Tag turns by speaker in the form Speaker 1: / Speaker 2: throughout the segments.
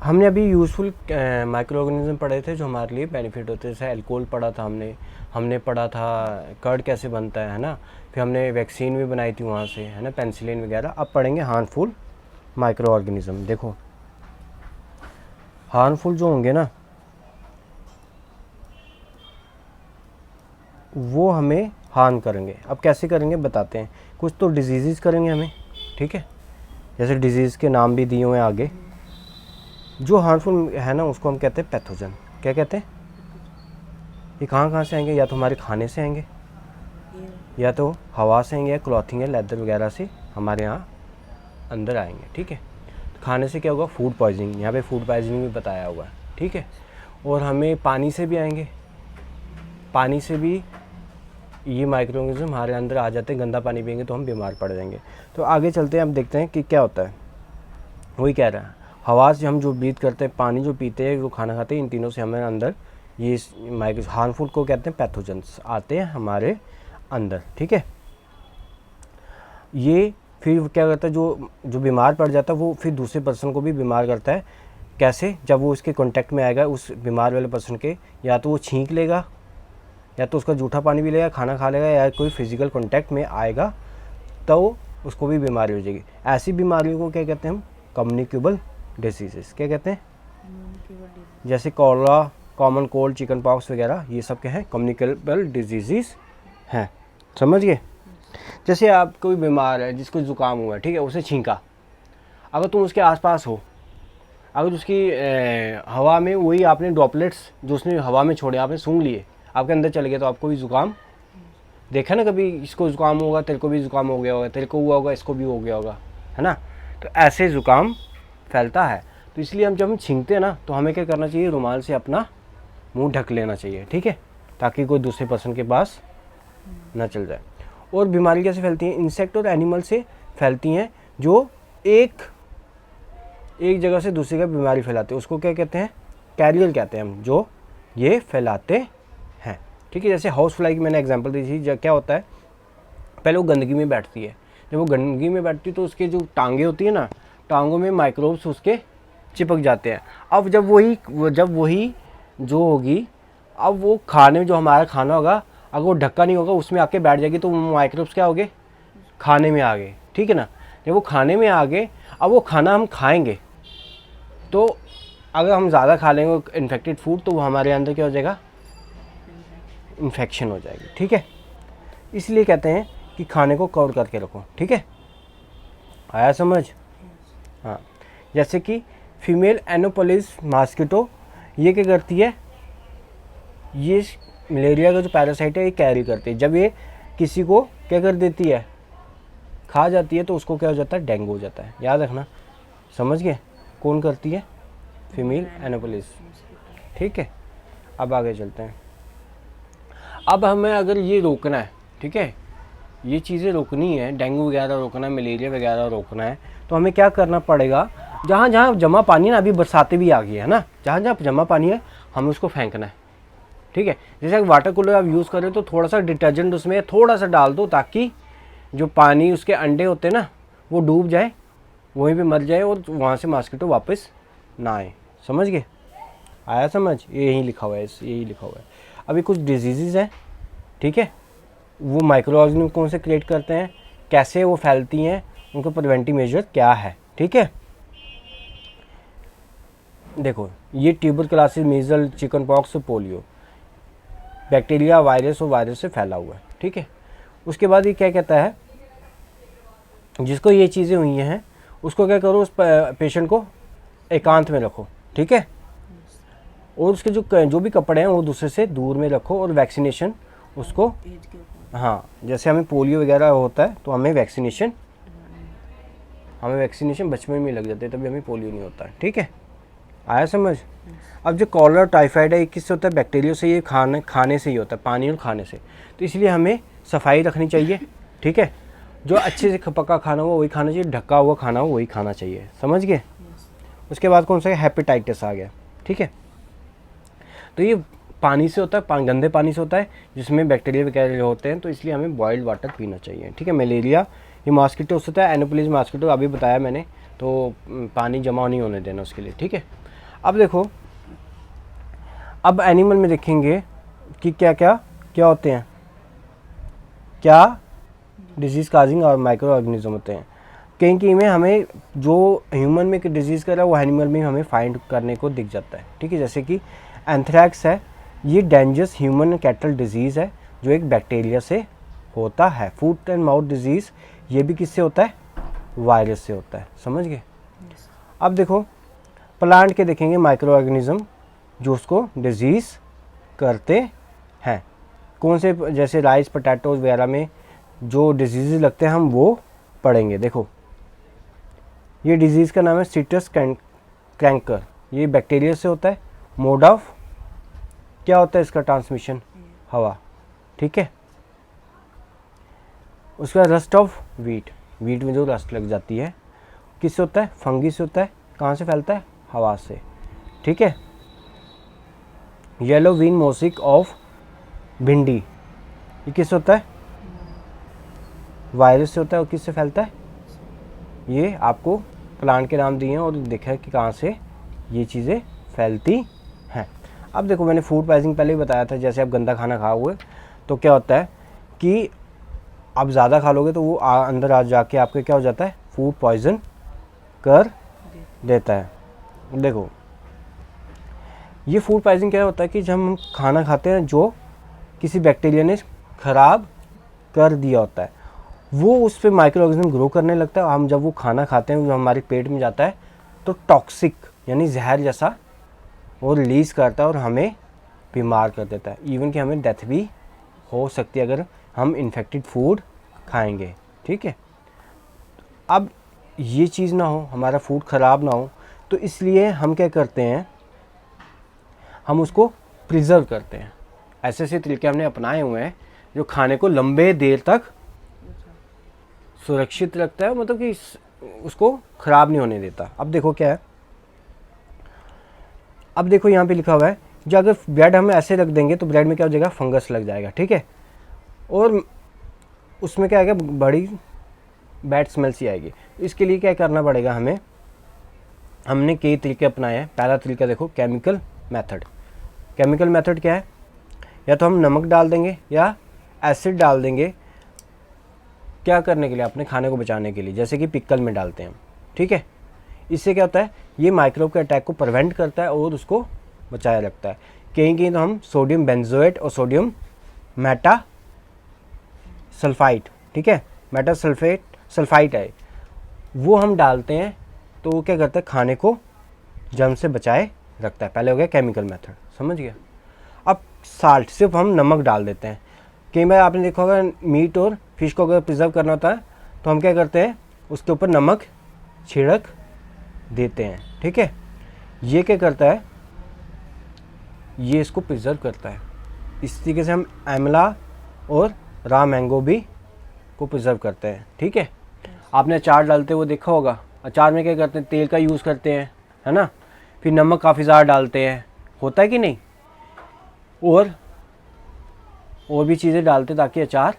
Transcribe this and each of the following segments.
Speaker 1: हमने अभी useful micro organism पढ़े थे जो हमारे लिए बेनिफिट होते हैं, जैसे अल्कोहल पढ़ा था हमने, हमने पढ़ा था कर्ड कैसे बनता है ना, फिर हमने वैक्सीन भी बनाई थी वहाँ से, है ना, पेनिसिलिन वगैरह। अब पढ़ेंगे हार्मफुल माइक्रो ऑर्गेनिज्म। देखो हार्मफुल जो होंगे ना वो हमें हार्म करेंगे। अब कैसे करेंगे बताते हैं। कुछ तो डिजीज़ करेंगे हमें, ठीक है, जैसे डिजीज़ के नाम भी दिए हुए हैं आगे। जो हार्मफुल है ना उसको हम कहते हैं पैथोजन। क्या कहते हैं? ये कहाँ से आएंगे? या तो हमारे खाने से आएंगे, या तो हवा से आएंगे, या क्लॉथिंग है लेदर वगैरह से हमारे यहाँ अंदर आएंगे, ठीक है। तो खाने से क्या होगा? फूड पॉइजनिंग, यहाँ पे फूड पॉइजनिंग भी बताया हुआ है, ठीक है। और हमें पानी से भी आएंगे, पानी से भी ये माइक्रो ऑर्गेनिज्म हमारे अंदर आ जाते हैं। गंदा पानी पिएंगे तो हम बीमार पड़ जाएंगे। तो आगे चलते हैं, अब देखते हैं कि क्या होता है। वही कह रहा है, हवा से हम जो ब्रीथ करते हैं, पानी जो पीते हैं, जो खाना खाते हैं, इन तीनों से हमारे अंदर ये माइक्रो हार्मफुल को कहते हैं पैथोजेंस आते हैं हमारे अंदर, ठीक है। ये फिर क्या करता है, जो बीमार पड़ जाता है वो फिर दूसरे पर्सन को भी बीमार करता है। कैसे? जब वो उसके कांटेक्ट में आएगा उस बीमार वाले पर्सन के, या तो वो छींक लेगा, या तो उसका जूठा पानी भी लेगा, खाना खा लेगा, या कोई फिजिकल कांटेक्ट में आएगा तो उसको भी बीमारी हो जाएगी। ऐसी बीमारियों को क्या कहते हैं हम? Communicable diseases. क्या कहते हैं? जैसे cholera, common cold, chicken pox वगैरह, ये सब क्या है? कम्युनिकेबल डिजीजेस हैं। समझ गए? जैसे आप कोई बीमार है जिसको जुकाम हुआ है, ठीक है, उसे छींका, अगर तुम उसके आसपास हो, अगर उसकी हवा में वही आपने ड्रॉपलेट्स जो उसने हवा में छोड़े आपने सूंघ लिए, आपके अंदर चले गए, तो आपको भी जुकाम, देखा ना कभी, इसको जुकाम होगा तेरे को भी जुकाम हो गया होगा, तेरे को हुआ होगा इसको भी हो गया होगा, है ना। तो ऐसे जुकाम फैलता है। तो इसलिए जब हम छींकते हैं ना तो हमें क्या करना चाहिए? रुमाल से अपना मुंह ढक लेना चाहिए, ठीक है, ताकि कोई दूसरे पर्सन के पास ना चल जाए। और बीमारी कैसे फैलती हैं? इंसेक्ट और एनिमल से फैलती हैं, जो एक जगह से दूसरी जगह बीमारी फैलाते हैं। उसको क्या कहते हैं? कैरियर कहते हैं हम, जो ये फैलाते हैं, ठीक है। जैसे हाउस फ्लाई की मैंने एग्जांपल दी थी। क्या होता है, पहले वो गंदगी में बैठती है, जब वो गंदगी में बैठती है तो उसके जो टांगे होती है ना, टांगों में माइक्रोब्स उसके चिपक जाते हैं। अब जब वही जो होगी, अब वो खाने में, जो हमारा खाना होगा, अगर वो ढक्का नहीं होगा उसमें आके बैठ जाएगी, तो वो माइक्रोब्स क्या हो गए? खाने में आ गए, ठीक है ना। जब वो खाने में आ गए, अब वो खाना हम खाएंगे, तो अगर हम ज़्यादा खा लेंगे इन्फेक्टेड फूड, तो वो हमारे अंदर क्या हो जाएगा? इन्फेक्शन हो जाएगी, ठीक है। इसलिए कहते हैं कि खाने को कवर करके रखो, ठीक है। आया समझ? हाँ। जैसे कि फीमेल एनोफिलिस मॉस्किटो, ये क्या करती है? ये मलेरिया का जो पैरासाइट है ये कैरी करती है। जब ये किसी को क्या कर देती है? खा जाती है, तो उसको क्या हो जाता है? डेंगू हो जाता है। याद रखना, समझ गए? कौन करती है? फीमेल एनोफिलिस, ठीक है। अब आगे चलते हैं। अब हमें अगर ये रोकना है, ठीक है, ये चीज़ें रोकनी है, डेंगू वगैरह रोकना है, मलेरिया वगैरह रोकना है, तो हमें क्या करना पड़ेगा? जहाँ जहाँ जमा पानी है ना, अभी बरसातें भी आ गई है ना, जहाँ जहाँ जमा पानी है हमें उसको फेंकना है, ठीक है। जैसे वाटर कूलर आप यूज़ करें तो थोड़ा सा डिटर्जेंट उसमें थोड़ा सा डाल दो, ताकि जो पानी उसके अंडे होते हैं ना वो डूब जाए, वहीं पे मर जाए, और वहाँ से मॉस्किटो वापस ना आए। समझ गए? आया समझ? यही लिखा हुआ है, यही लिखा हुआ है। अभी कुछ डिजीज़ हैं, ठीक है, वो माइक्रो ऑर्गेनिज्म कौन से क्रिएट करते हैं, कैसे वो फैलती हैं, उनको प्रिवेंटिव मेजर क्या है, ठीक है। देखो ये tuberculosis, measles, chicken pox, polio, bacteria, virus और वायरस से फैला हुआ है, ठीक है। उसके बाद ये क्या कहता है, जिसको ये चीज़ें हुई हैं उसको क्या करो, उस पेशेंट को एकांत में रखो, ठीक है, और उसके जो भी कपड़े हैं वो दूसरे से दूर में रखो, और वैक्सीनेशन उसको, हाँ, जैसे हमें पोलियो वगैरह होता है तो हमें वैक्सीनेशन बचपन में लग जाते हैं, तभी हमें पोलियो नहीं होता है, ठीक है। आया समझ? अब जो कॉलरा, टाइफाइड है, ये किससे होता है? बैक्टीरिया से। ये खाने से ही होता है, पानी और खाने से। तो इसलिए हमें सफाई रखनी चाहिए, ठीक है। जो अच्छे से पका खाना हो वही खाना चाहिए, ढका हुआ खाना हो वही खाना चाहिए। समझ गए? उसके बाद कौन सा है? हेपेटाइटिस आ गया, ठीक है। तो ये पानी से होता है, गंदे पानी से होता है, जिसमें बैक्टीरिया वगैरह होते हैं, तो इसलिए हमें बॉइल्ड वाटर पीना चाहिए, ठीक है। मलेरिया, ये मॉस्किटो होता है, एनोफिलिस मॉस्किटो अभी बताया मैंने, तो पानी जमा नहीं होने देना उसके लिए, ठीक है। अब देखो, अब एनिमल में देखेंगे कि क्या क्या क्या होते हैं, क्या डिजीज़ काजिंग और माइक्रो ऑर्गेनिज्म होते हैं। कहीं में हमें जो ह्यूमन में डिजीज़ कर रहा है वो एनिमल में हमें फाइंड करने को दिख जाता है, ठीक है। जैसे कि एंथ्रैक्स है, ये डेंजरस ह्यूमन कैटल डिजीज़ है जो एक बैक्टीरिया से होता है। फूट एंड माउथ डिजीज़ ये भी किससे होता है, वायरस से होता है, समझ गए। अब देखो प्लांट के देखेंगे माइक्रो ऑर्गेनिज्म जो उसको डिजीज़ करते हैं। कौन से, जैसे राइस पोटैटोज वगैरह में जो डिजीज़ लगते हैं हम वो पढ़ेंगे। देखो ये डिजीज़ का नाम है सिट्रस क्रैंकर, ये बैक्टीरिया से होता है। मोड ऑफ क्या होता है इसका ट्रांसमिशन, हवा, ठीक है। उसका रस्ट ऑफ वीट, वीट में जो रस्ट लग जाती है किससे होता है, फंगी से होता है। कहाँ से फैलता है, हवा से, ठीक है। येलो विन मोसिक ऑफ भिंडी, ये किससे होता है, वायरस से होता है। और किससे फैलता है, ये आपको प्लांट के नाम दिए हैं और देखा है कि कहाँ से ये चीज़ें फैलती हैं। अब देखो मैंने फूड पॉइजनिंग पहले ही बताया था, जैसे आप गंदा खाना खाओगे तो क्या होता है कि आप ज़्यादा खा लोगे तो वो अंदर आ जाके आपके क्या हो जाता है, फूड पॉइजन कर देता है। देखो ये फूड पॉइजनिंग क्या होता है कि जब हम खाना खाते हैं जो किसी बैक्टीरिया ने ख़राब कर दिया होता है, वो उस पर माइक्रो ऑर्गेनिज्म ग्रो करने लगता है। हम जब वो खाना खाते हैं जो हमारे पेट में जाता है तो टॉक्सिक यानी जहर जैसा वो रिलीज़ करता है और हमें बीमार कर देता है। इवन कि हमें डेथ भी हो सकती है अगर हम इन्फेक्टेड फूड खाएंगे, ठीक है। अब ये चीज़ ना हो, हमारा फूड ख़राब ना हो, तो इसलिए हम क्या करते हैं, हम उसको प्रिजर्व करते हैं। ऐसे ऐसे तरीके हमने अपनाए हुए हैं जो खाने को लंबे देर तक सुरक्षित रखता है, मतलब कि उसको ख़राब नहीं होने देता। अब देखो क्या है, अब देखो यहाँ पे लिखा हुआ है जो अगर ब्रेड हम ऐसे रख देंगे तो ब्रेड में क्या हो जाएगा, फंगस लग जाएगा, ठीक है। और उसमें क्या आएगा, बड़ी बैड स्मेल सी आएगी। इसके लिए क्या करना पड़ेगा हमें, हमने कई तरीके अपनाए हैं। पहला तरीका देखो केमिकल मेथड। केमिकल मेथड क्या है, या तो हम नमक डाल देंगे या एसिड डाल देंगे, क्या करने के लिए, अपने खाने को बचाने के लिए, जैसे कि पिकल में डालते हैं, ठीक है। इससे क्या होता है, ये माइक्रोब के अटैक को प्रिवेंट करता है और उसको बचाए रखता है। कहीं कहीं तो हम सोडियम बेंजोएट और सोडियम मेटा सल्फाइड, ठीक है, मेटा सल्फाइड है, वो हम डालते हैं तो वो क्या करता है, खाने को जर्म से बचाए रखता है। पहले हो गया केमिकल मेथड, समझ गया। अब साल्ट, सिर्फ हम नमक डाल देते हैं। कई बार आपने देखा होगा मीट और फिश को अगर प्रिजर्व करना होता है तो हम क्या करते हैं, उसके ऊपर नमक छिड़क देते हैं, ठीक है। ये क्या करता है, ये इसको प्रिजर्व करता है। इस तरीके से हम आंवला और रॉ मैंगो भी को प्रिजर्व करते हैं, ठीक है। आपने अचार डालते हुए देखा होगा, अचार में क्या करते हैं, तेल का यूज़ करते हैं, है ना, फिर नमक काफ़ी ज़्यादा डालते हैं, होता है कि नहीं, और भी चीज़ें डालते हैं ताकि अचार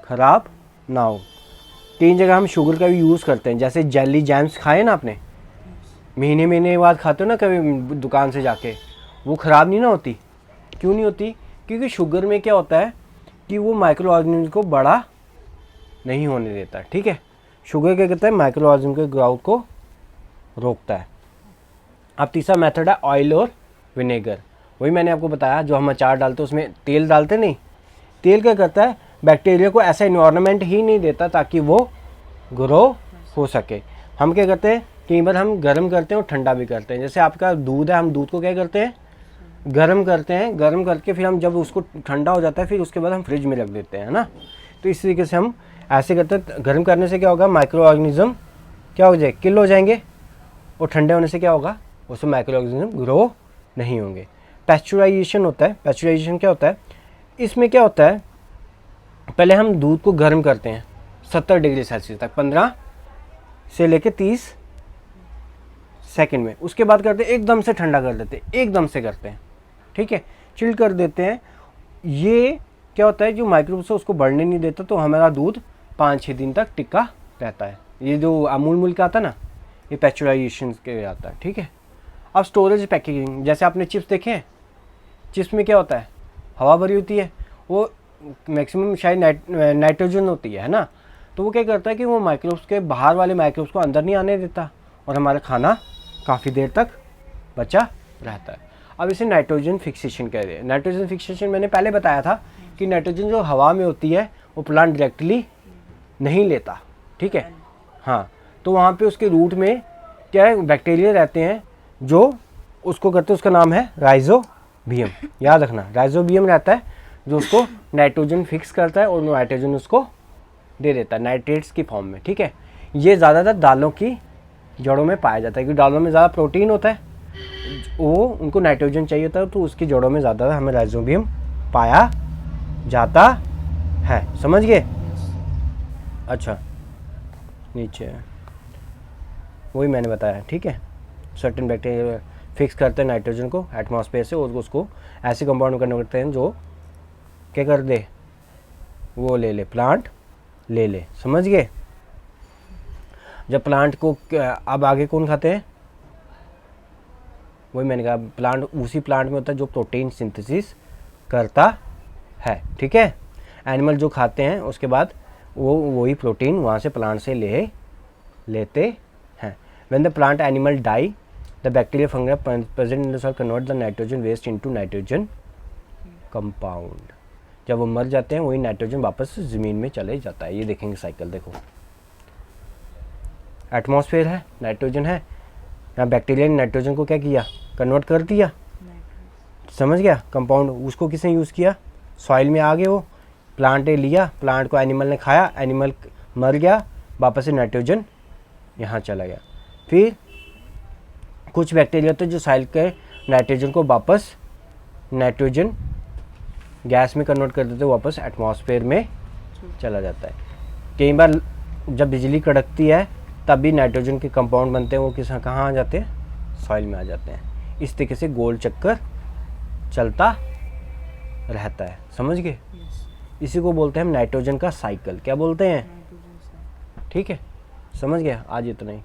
Speaker 1: ख़राब ना हो। कई जगह हम शुगर का भी यूज़ करते हैं, जैसे जेली जैम्स खाए ना आपने, महीने महीने बाद खाते हो ना कभी दुकान से जाके, वो ख़राब नहीं ना होती। क्यों नहीं होती, क्योंकि शुगर में क्या होता है कि वो माइक्रो ऑर्गेनिज्म को बड़ा नहीं होने देता, ठीक है। शुगर क्या करता है, माइक्रो ऑर्गेनिज्म के ग्रोथ को रोकता है। अब तीसरा मेथड है ऑयल और विनेगर। वही मैंने आपको बताया, जो हम अचार डालते हैं उसमें तेल डालते नहीं, तेल क्या करता है, बैक्टीरिया को ऐसा इन्वायरमेंट ही नहीं देता ताकि वो ग्रो हो सके। हम क्या करते हैं, कई बार हम गर्म करते हैं और ठंडा भी करते हैं। जैसे आपका दूध है, हम दूध को क्या करते हैं, गर्म करते हैं, गर्म करके फिर हम जब उसको ठंडा हो जाता है फिर उसके बाद हम फ्रिज में रख देते हैं, है ना। तो इस तरीके से हम ऐसे करते हैं। गर्म करने से क्या होगा, माइक्रो ऑर्गेनिज्म क्या हो जाए, किल हो जाएंगे, और ठंडे होने से क्या होगा, उसमें माइक्रो ऑर्गेनिज्म ग्रो नहीं होंगे। पैस्चुराइजेशन होता है। पैस्चुराइजेशन क्या होता है, इसमें क्या होता है, पहले हम दूध को गर्म करते हैं 70 डिग्री सेल्सियस तक, 15 से लेके 30 सेकंड में। उसके बाद करते हैं एकदम से ठंडा कर देते हैं, एकदम से करते हैं, ठीक है, चिल कर देते हैं। ये क्या होता है, जो माइक्रोब्स है उसको बढ़ने नहीं देता, तो हमारा दूध 5-6 दिन तक टिका रहता है। ये जो अमूल मूल का आता है ना, ये पैस्चुराइजेशन के आता है, ठीक है। अब स्टोरेज पैकेजिंग, जैसे आपने चिप्स देखे हैं, चिप्स में क्या होता है, हवा भरी होती है, वो मैक्सिमम शायद नाइट्रोजन होती है ना, तो वो क्या करता है कि वो माइक्रोब्स के बाहर वाले माइक्रोब्स को अंदर नहीं आने देता और हमारा खाना काफ़ी देर तक बचा रहता है। अब इसे नाइट्रोजन फिक्सेशन कह रहे हैं। नाइट्रोजन फिक्सेशन मैंने पहले बताया था कि नाइट्रोजन जो हवा में होती है वो प्लांट डायरेक्टली नहीं लेता, ठीक है। हाँ, तो वहाँ पे उसके रूट में क्या है, बैक्टीरिया रहते हैं जो उसको करते हैं, उसका नाम है राइजोबियम, याद रखना, राइजोबियम रहता है जो उसको नाइट्रोजन फिक्स करता है और नाइट्रोजन उसको दे देता है नाइट्रेट्स की फॉर्म में, ठीक है। ये ज़्यादातर दालों की जड़ों में पाया जाता है क्योंकि दालों में ज़्यादा प्रोटीन होता है, वो उनको नाइट्रोजन चाहिए होता है, तो उसकी जड़ों में ज़्यादातर हमें राइजोबियम पाया जाता है, समझ गए। अच्छा, नीचे वही मैंने बताया, ठीक है। सर्टेन बैक्टीरिया फिक्स करते हैं नाइट्रोजन को एटमॉस्फेयर से और उसको ऐसे कंपाउंड में कन्वर्ट करते हैं जो क्या कर दे, वो ले ले, प्लांट ले ले, समझ गए। जब प्लांट को अब आगे कौन खाते हैं, वही मैंने कहा, प्लांट उसी प्लांट में होता है जो प्रोटीन सिंथेसिस करता है, ठीक है। एनिमल जो खाते हैं उसके बाद वो वही प्रोटीन वहाँ से प्लांट से लेते हैं। When the plant animal die the bacteria fungus present in the soil convert the nitrogen waste into nitrogen compound. जब वो मर जाते हैं वही नाइट्रोजन वापस ज़मीन में चले जाता है। ये देखेंगे साइकिल, देखो एटमॉस्फेयर है, नाइट्रोजन है, यहाँ बैक्टीरिया ने नाइट्रोजन को क्या किया, कन्वर्ट कर दिया, समझ गया। कंपाउंड उसको किसने यूज़ किया, सॉइल में आ गए, वो प्लांट ने लिया, प्लांट को एनिमल ने खाया, एनिमल मर गया, वापस से नाइट्रोजन यहाँ चला गया। फिर कुछ बैक्टीरिया होते हैं जो सॉइल के नाइट्रोजन को वापस नाइट्रोजन गैस में कन्वर्ट कर देते, वापस एटमॉस्फेयर में चला जाता है। कई बार जब बिजली कड़कती है तब भी नाइट्रोजन के कंपाउंड बनते हैं, वो कहाँ आ जाते हैं, सॉइल में आ जाते हैं। इस तरीके से गोल चक्कर चलता रहता है, समझ गए। इसी को बोलते हैं हम नाइट्रोजन का साइकिल, क्या बोलते हैं, ठीक है, समझ गया। आज इतना ही।